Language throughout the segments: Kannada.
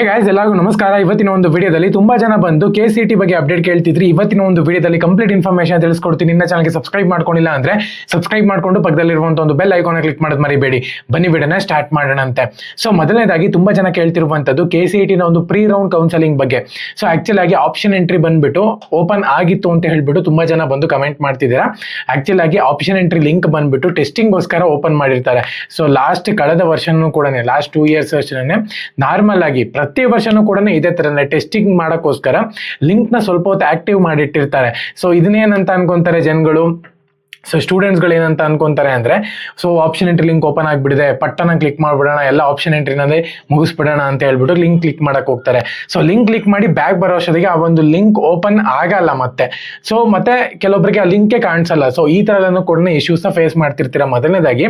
ಗೈಸ್ ಎಲ್ಲರಿಗೂ ನಮಸ್ಕಾರ. ಇವತ್ತಿನ ಒಂದು ವಿಡಿಯೋದಲ್ಲಿ ತುಂಬಾ ಜನ ಬಂದು KCET ಬಗ್ಗೆ ಅಪ್ಡೇಟ್ ಕೇಳ್ತಿದ್ರಿ. ಇವತ್ತಿನ ಒಂದು ವಿಡಿಯೋದಲ್ಲಿ ಕಂಪ್ಲೀಟ್ ಇನ್ಫಾರ್ಮೇಶನ್ ತಿಳಿಸ್ಕೊಡ್ತೀನಿ. ಇನ್ನ ಚಾನಲ್ಗೆ ಸಬ್ಸ್ಕ್ರೈಬ್ ಮಾಡ್ಕೊಂಡಿಲ್ಲ ಅಂದ್ರೆ ಸಬ್ಸ್ಕ್ರೈಬ್ ಮಾಡ್ಕೊಂಡು ಪಕ್ಕದಲ್ಲಿರುವಂತಹ ಒಂದು ಬೆಲ್ ಐಕಾನ್ ಕ್ಲಿಕ್ ಮಾಡೋದು ಮರಿಬೇಡಿ. ಬನ್ನಿ ವಿಡಿಯೋನ ಸ್ಟಾರ್ಟ್ ಮಾಡೋಣ ಅಂತೆ. ಸೊ ಮೊದಲನೇದಾಗಿ ತುಂಬಾ ಜನ ಕೇಳ್ತಿರುವಂತದ್ದು KCET ನ ಒಂದು ಪ್ರೀ ರೌಂಡ್ ಕೌನ್ಸಲಿಂಗ್ ಬಗ್ಗೆ. ಸೊ ಆಕ್ಚುಲ್ ಆಗಿ ಆಪ್ಷನ್ ಎಂಟ್ರಿ ಬಂದ್ಬಿಟ್ಟು ಓಪನ್ ಆಗಿತ್ತು ಅಂತ ಹೇಳ್ಬಿಟ್ಟು ತುಂಬಾ ಜನ ಬಂದು ಕಮೆಂಟ್ ಮಾಡ್ತಿದ್ದೀರಾ. ಆಕ್ಚುಲ್ ಆಗಿ ಆಪ್ಷನ್ ಎಂಟ್ರಿ ಲಿಂಕ್ ಬಂದ್ಬಿಟ್ಟು ಟೆಸ್ಟಿಂಗ್ ಗೋಸ್ಕರ ಓಪನ್ ಮಾಡಿರ್ತಾರೆ. ಸೊ ಕಳೆದ ವರ್ಷನೂ ಕೂಡ ಲಾಸ್ಟ್ 2 years ಅಷ್ಟೇ ನಾರ್ಮಲ್ ಆಗಿ ಪ್ರತಿ ವರ್ಷನೂ ಕೂಡ ಇದೇ ತರ ಟೆಸ್ಟಿಂಗ್ ಮಾಡೋಕ್ಕೋಸ್ಕರ ಲಿಂಕ್ ನ ಸ್ವಲ್ಪ ಹೊತ್ತು ಆಕ್ಟಿವ್ ಮಾಡಿಟ್ಟಿರ್ತಾರೆ. ಸೊ ಇದನ್ನೇನಂತ ಅನ್ಕೊಂತಾರೆ ಜನಗಳು. ಸೊ ಸ್ಟೂಡೆಂಟ್ಸ್ಗಳು ಏನಂತ ಅನ್ಕೊಂತಾರೆ ಅಂದ್ರೆ, so option entry link open ಆಗಿಬಿಡಿದೆ, ಪಟ್ಟನ ಕ್ಲಿಕ್ ಮಾಡ್ಬಿಡೋಣ, ಎಲ್ಲ ಆಪ್ಷನ್ ಎಂಟ್ರಿನಲ್ಲಿ ಮುಗಿಸ್ಬಿಡೋಣ ಅಂತ ಹೇಳ್ಬಿಟ್ಟು ಲಿಂಕ್ ಕ್ಲಿಕ್ ಮಾಡಕ್ ಹೋಗ್ತಾರೆ. ಸೊ ಲಿಂಕ್ ಕ್ಲಿಕ್ ಮಾಡಿ ಬ್ಯಾಕ್ ಬರೋ ಅಷ್ಟೊತ್ತಿಗೆ ಆ ಒಂದು ಲಿಂಕ್ ಓಪನ್ ಆಗಲ್ಲ ಮತ್ತೆ. ಸೊ ಮತ್ತೆ ಕೆಲವೊಬ್ಬರಿಗೆ ಆ ಲಿಂಕೇ ಕಾಣಿಸಲ್ಲ. ಸೊ ಈ ತರ ಎಲ್ಲ ಕೂಡ ಇಶ್ಯೂಸ್ ನ ಫೇಸ್ ಮಾಡ್ತಿರ್ತೀರಾ. ಮೊದಲನೇದಾಗಿ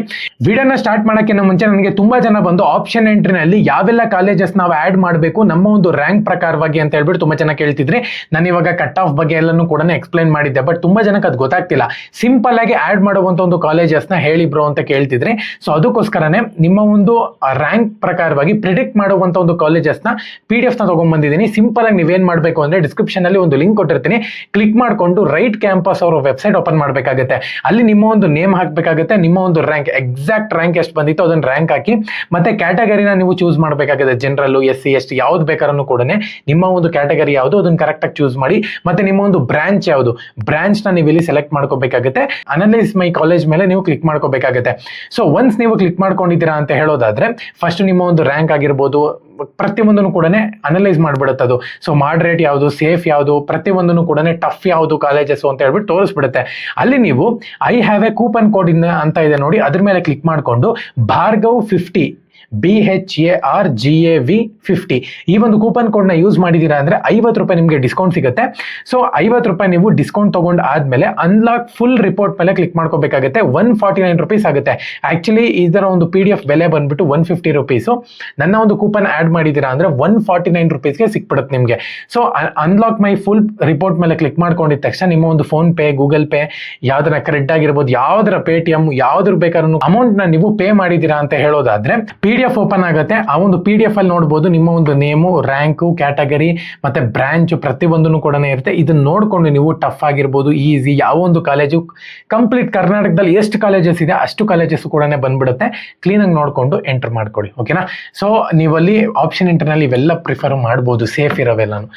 ವಿಡಿಯೋನ ಸ್ಟಾರ್ಟ್ ಮಾಡೋಕ್ಕಿಂತ ಮುಂಚೆ ನನಗೆ ತುಂಬಾ ಜನ ಬಂದು ಆಪ್ಷನ್ ಎಂಟ್ರಿನಲ್ಲಿ ಯಾವೆಲ್ಲ ಕಾಲೇಜಸ್ ನಾವು ಆಡ್ ಮಾಡಬೇಕು ನಮ್ಮ ಒಂದು ರ್ಯಾಂಕ್ ಪ್ರಕಾರವಾಗಿ ಅಂತ ಹೇಳ್ಬಿಟ್ಟು ತುಂಬಾ ಜನ ಕೇಳ್ತಿದ್ರಿ. ನಾನು ಇವಾಗ ಕಟ್ ಆಫ್ ಬಗ್ಗೆ ಎಲ್ಲಾನು ಕೂಡ ಎಕ್ಸ್ಪ್ಲೈನ್ ಮಾಡಿದ್ದೆ. ಬಟ್ ತುಂಬಾ ಜನಕ್ಕೆ ಅದು ಗೊತ್ತಾಗ್ತಿಲ್ಲ. ಸಿಂಪಲ್ ಆಗಿ ಆಡ್ ಮಾಡುವಂತ ಒಂದು ಕಾಲೇಜಸ್ ನ ಹೇಳಿ ಬ್ರೋ ಅಂತ ಕೇಳ್ತಿದ್ರೆ. ಸೊ ಅದಕ್ಕೋಸ್ಕರನೇ ನಿಮ್ಮ ಒಂದು ರ್ಯಾಂಕ್ ಪ್ರಕಾರವಾಗಿ ಪ್ರಿಡಿಕ್ಟ್ ಮಾಡುವಂತ ಒಂದು ಕಾಲೇಜಸ್ ನ PDF ನ ತಗೊಂಡ್ ಬಂದಿದ್ದೀನಿ. ಸಿಂಪಲ್ ಆಗಿ ನೀವೇನ್ ಮಾಡ್ಬೇಕು ಅಂದ್ರೆ ಡಿಸ್ಕ್ರಿಪ್ಷನ್ ಅಲ್ಲಿ ಒಂದು ಲಿಂಕ್ ಕೊಟ್ಟಿರ್ತೀನಿ, ಕ್ಲಿಕ್ ಮಾಡ್ಕೊಂಡು ರೈಟ್ ಕ್ಯಾಂಪಸ್ ಅವರ ವೆಬ್ಸೈಟ್ ಓಪನ್ ಮಾಡ್ಬೇಕಾಗುತ್ತೆ. ಅಲ್ಲಿ ನಿಮ್ಮ ಒಂದು ನೇಮ್ ಹಾಕ್ಬೇಕಾಗುತ್ತೆ, ನಿಮ್ಮ ಒಂದು ರ್ಯಾಂಕ್ ಎಕ್ಸಾಕ್ಟ್ ರ್ಯಾಂಕ್ ಎಷ್ಟು ಬಂದಿತ್ತು ಅದನ್ನ ರ್ಯಾಂಕ್ ಹಾಕಿ ಮತ್ತೆ ಕ್ಯಾಟಗರಿನ ನೀವು ಚೂಸ್ ಮಾಡಬೇಕಾಗುತ್ತೆ. ಜನರಲ್, SC, ST ಯಾವ್ದು ಬೇಕಾದ್ರೂ ಕೂಡ ನಿಮ್ಮ ಒಂದು ಕ್ಯಾಟಗರಿ ಯಾವುದು ಅದನ್ನ ಕರೆಕ್ಟ್ ಆಗಿ ಚೂಸ್ ಮಾಡಿ. ಮತ್ತೆ ನಿಮ್ಮ ಒಂದು ಬ್ರಾಂಚ್ ಯಾವುದು, ಬ್ರಾಂಚ್ ನ ನೀವು ಇಲ್ಲಿ ಸೆಲೆಕ್ಟ್ ಮಾಡ್ಕೋಬೇಕಾಗುತ್ತೆ. ಅನಲೈಸ್ ಮೈ ಕಾಲೇಜ್ ಮೇಲೆ ನೀವು ಕ್ಲಿಕ್ ಮಾಡ್ಕೋಬೇಕಾಗುತ್ತೆ. ಸೊ ಒನ್ಸ್ ನೀವು ಕ್ಲಿಕ್ ಮಾಡ್ಕೊಂಡಿದ್ದೀರಾ ಅಂತ ಹೇಳೋದಾದ್ರೆ ಫಸ್ಟ್ ನಿಮ್ಮ ಒಂದು ರ್ಯಾಂಕ್ ಆಗಿರ್ಬೋದು ಪ್ರತಿಯೊಂದನ್ನು ಕೂಡ ಅನಲೈಸ್ ಮಾಡ್ಬಿಡುತ್ತೆ. ಸೊ ಮಾಡ್ರೇಟ್ ಯಾವುದು, ಸೇಫ್ ಯಾವುದು, ಪ್ರತಿಯೊಂದನ್ನು ಕೂಡ ಟಫ್ ಯಾವುದು ಕಾಲೇಜಸ್ ಅಂತ ಹೇಳ್ಬಿಟ್ಟು ತೋರಿಸ್ಬಿಡುತ್ತೆ. ಅಲ್ಲಿ ನೀವು I have A coupon code ಅಂತ ಇದೆ ನೋಡಿ, ಅದ್ರ ಮೇಲೆ ಕ್ಲಿಕ್ ಮಾಡ್ಕೊಂಡು ಭಾರ್ಗವ್ 50 BHARGAV 50 ಈ ಒಂದು ಕೂಪನ್ ಕೋಡ್ ನ ಯೂಸ್ ಮಾಡಿದೀರಾ ಅಂದ್ರೆ 50 ರೂಪಾಯಿ ನಿಮಗೆ ಡಿಸ್ಕೌಂಟ್ ಸಿಗುತ್ತೆ. ಸೊ 50 ರೂಪಾಯಿ ನೀವು ಡಿಸ್ಕೌಂಟ್ ತಗೊಂಡ್ ಆದ್ಮೇಲೆ ಅನ್ಲಾಕ್ ಫುಲ್ ರಿಪೋರ್ಟ್ ಮೇಲೆ ಕ್ಲಿಕ್ ಮಾಡ್ಕೋಬೇಕಾಗುತ್ತೆ. 149 ರೂಪೀಸ್ ಆಗುತ್ತೆ. ಆಕ್ಚುಲಿ ಇದರ ಒಂದು PDF ಬೆಲೆ ಬಂದ್ಬಿಟ್ಟು 150 ರೂಪೀಸ್. ನನ್ನ ಒಂದು ಕೂಪನ್ ಆಡ್ ಮಾಡಿದೀರಾ ಅಂದ್ರೆ 149 ರೂಪೀಸ್ಗೆ ಸಿಕ್ಬಿಡುತ್ತೆ ನಿಮಗೆ. So unlock my full report ಮೇಲೆ ಕ್ಲಿಕ್ ಮಾಡ್ಕೊಂಡಿದ ತಕ್ಷಣ ನಿಮ್ಮ ಒಂದು ಫೋನ್ ಪೇ, ಗೂಗಲ್ ಪೇ, ಯಾವ್ದರ ಕ್ರೆಡಿಟ್ ಆಗಿರ್ಬೋದು, ಯಾವ್ದರ Paytm, ಯಾವ್ದ್ರ ಬೇಕಾದ್ರೂ ಅಮೌಂಟ್ ನ ನೀವು ಪೇ ಮಾಡಿದೀರಾ ಅಂತ ಹೇಳೋದಾದ್ರೆ PDF ಓಪನ್ ಆಗುತ್ತೆ. ಆ ಒಂದು PDF ಅಲ್ಲಿ ನೋಡಬಹುದು ನಿಮ್ಮ ಒಂದು ನೇಮು, ರ್ಯಾಂಕು, ಕ್ಯಾಟಗರಿ ಮತ್ತೆ ಬ್ರಾಂಚ್ ಪ್ರತಿಯೊಂದನ್ನು ಕೂಡ ಇರುತ್ತೆ. ಇದನ್ನ ನೋಡ್ಕೊಂಡು ನೀವು ಟಫ್ ಆಗಿರ್ಬೋದು, ಈಸಿ, ಯಾವ ಒಂದು ಕಾಲೇಜು ಕಂಪ್ಲೀಟ್ ಕರ್ನಾಟಕದಲ್ಲಿ ಎಷ್ಟು ಕಾಲೇಜಸ್ ಇದೆ ಅಷ್ಟು ಕಾಲೇಜಸ್ ಕೂಡ ಬಂದ್ಬಿಡುತ್ತೆ. ಕ್ಲೀನ್ ಆಗಿ ನೋಡ್ಕೊಂಡು ಎಂಟರ್ ಮಾಡ್ಕೊಳ್ಳಿ. ಓಕೆನಾ? ಸೊ ನೀವಲ್ಲಿ ಆಪ್ಷನ್ ಎಂಟ್ರಿನಲ್ಲಿ ಇವೆಲ್ಲ ಪ್ರಿಫರ್ ಮಾಡ್ಬೋದು, ಸೇಫ್ ಇರೋವೆಲ್ಲಾನು.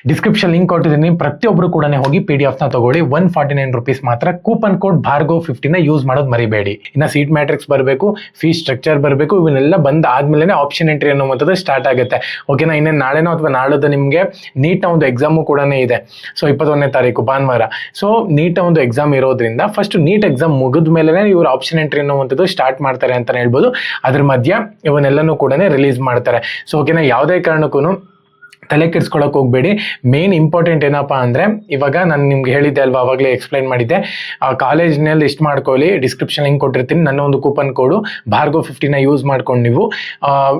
ಡಿಸ್ಕ್ರಿಪ್ಷನ್ ಲಿಂಕ್ ಕೊಟ್ಟಿದ್ದೀನಿ, ಪ್ರತಿಯೊಬ್ರು ಕೂಡ ಹೋಗಿ PDF ನ ತಗೊಳ್ಳಿ. 149 ರೂಪೀಸ್ ಮಾತ್ರ. ಕೂಪನ್ ಕೋಡ್ ಭಾರ್ಗವ್ 50 ನ ಯೂಸ್ ಮಾಡೋದು ಮರಿಬೇಡಿ. ಇನ್ನ ಸೀಟ್ ಮ್ಯಾಟ್ರಿಕ್ಸ್ ಬರಬೇಕು, ಫೀಸ್ ಸ್ಟ್ರಕ್ಚರ್ ಬರಬೇಕು, ಇವನ್ನೆಲ್ಲ ಬಂದ ಆದ್ಮೇಲೆ ಆಪ್ಷನ್ ಎಂಟ್ರಿ ಅನ್ನುವಂಥದ್ದು ಸ್ಟಾರ್ಟ್ ಆಗುತ್ತೆ. ಓಕೆನಾ? ಇನ್ನೇನು ನಾಳೆನೋ ಅಥವಾ ನಾಳೆದ ನಿಮಗೆ ನೀಟ್ ನ ಒಂದು ಎಕ್ಸಾಮು ಕೂಡ ಇದೆ. ಸೊ 21ನೇ ತಾರೀಕು ಭಾನುವಾರ. ಸೊ ನೀಟ್ ಒಂದು ಎಕ್ಸಾಮ್ ಇರೋದ್ರಿಂದ ಫಸ್ಟ್ ನೀಟ್ ಎಕ್ಸಾಮ್ ಮುಗಿದ ಮೇಲೆ ಇವರು ಆಪ್ಷನ್ ಎಂಟ್ರಿ ಅನ್ನುವಂಥದ್ದು ಸ್ಟಾರ್ಟ್ ಮಾಡ್ತಾರೆ ಅಂತ ಹೇಳ್ಬೋದು. ಅದ್ರ ಮಧ್ಯ ಇವನ್ನೆಲ್ಲನೂ ಕೂಡ ರಿಲೀಸ್ ಮಾಡ್ತಾರೆ. ಸೊ ಓಕೆನಾ, ಯಾವುದೇ ಕಾರಣಕ್ಕೂ ತಲೆ ಕೆಡಿಸ್ಕೊಳಕ್ ಹೋಗ್ಬೇಡಿ. ಮೇನ್ ಇಂಪಾರ್ಟೆಂಟ್ ಏನಪ್ಪಾ ಅಂದ್ರೆ, ಇವಾಗ ನಾನು ನಿಮ್ಗೆ ಹೇಳಿದ್ದೆ ಅಲ್ವಾ, ಅವಾಗಲೇ ಎಕ್ಸ್ಪ್ಲೈನ್ ಮಾಡಿದ್ದೆ, ಆ ಕಾಲೇಜ್ನಲ್ಲಿ ಲಿಸ್ಟ್ ಮಾಡ್ಕೊಳ್ಳಿ. ಡಿಸ್ಕ್ರಿಪ್ಷನ್ ಲಿಂಕ್ ಕೊಟ್ಟಿರ್ತೀನಿ. ನನ್ನ ಒಂದು ಕೂಪನ್ ಕೋಡು ಭಾರ್ಗವ್ 50 ನ ಯೂಸ್ ಮಾಡ್ಕೊಂಡು ನೀವು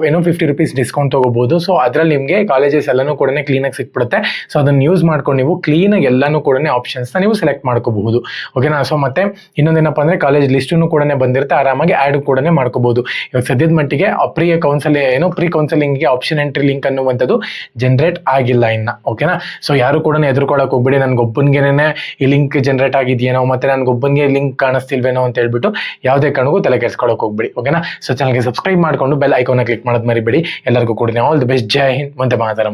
50 ರೂಪೀಸ್ ಡಿಸ್ಕೌಂಟ್ ತಗೋಬಹುದು. ಸೊ ಅದ್ರಲ್ಲಿ ನಿಮಗೆ ಕಾಲೇಜಸ್ ಎಲ್ಲಾನು ಕೂಡ ಕ್ಲೀನಾಗಿ ಸಿಕ್ಬಿಡುತ್ತೆ. ಸೊ ಅದನ್ನ ಯೂಸ್ ಮಾಡ್ಕೊಂಡು ನೀವು ಕ್ಲೀನಾಗಿ ಎಲ್ಲಾನು ಕೂಡ ಆಪ್ಷನ್ಸ್ ನೀವು ಸೆಲೆಕ್ಟ್ ಮಾಡ್ಕೋಬಹುದು. ಓಕೆನಾ? ಸೊ ಮತ್ತೆ ಇನ್ನೊಂದೇನಪ್ಪ ಅಂದ್ರೆ, ಕಾಲೇಜ್ ಲಿಸ್ಟನ್ನು ಕೂಡ ಬಂದಿರುತ್ತೆ, ಆರಾಮಾಗಿ ಆ್ಯಡ್ ಕೂಡ ಮಾಡ್ಕೋಬಹುದು. ಇವಾಗ ಸದ್ಯದ ಮಟ್ಟಿಗೆ ಪ್ರೀ ಕೌನ್ಸಲಿಂಗ್ಗೆ ಆಪ್ಷನ್ ಎಂಟ್ರಿ ಲಿಂಕ್ ಅನ್ನುವಂಥದ್ದು ಜನರೇಟ್ ಆಗಿಲ್ಲ ಇನ್ನ. ಓಕೆನಾ? ಸೊ ಯಾರು ಕೂಡ ಎದುರ್ಕೊಳ್ಳಕ್ ಹೋಗ್ಬಿಡಿ, ನನ್ಗೊಬ್ಬನ್ಗೆನೆ ಈ ಲಿಂಕ್ ಜನರೇಟ್ ಆಗಿದೆಯೇನೋ, ಮತ್ತೆ ನನ್ಗೊಬ್ಬನ್ಗೆ ಲಿಂಕ್ ಕಾಣಿಸ್ತಿಲ್ವೇನೋ ಅಂತ ಹೇಳ್ಬಿಟ್ಟು ಯಾವುದೇ ಕಾರಣಕ್ಕೂ ತಲೆ ಕೆಡಿಸ್ಕೊಳಕ್ ಹೋಗ್ಬಿಡಿ. ಓಕೆನಾ? ಸೊ ಚಾನಲ್ಗೆ ಸಬ್ಸ್ಕ್ರೈಬ್ ಮಾಡ್ಕೊಂಡು ಬೆಲ್ ಐಕಾನ್ ಕ್ಲಿಕ್ ಮಾಡೋದು ಮರಿಬೇಡಿ. ಎಲ್ಲರಿಗೂ ಕೂಡ all the best. Jai Hind, Vande Mataram.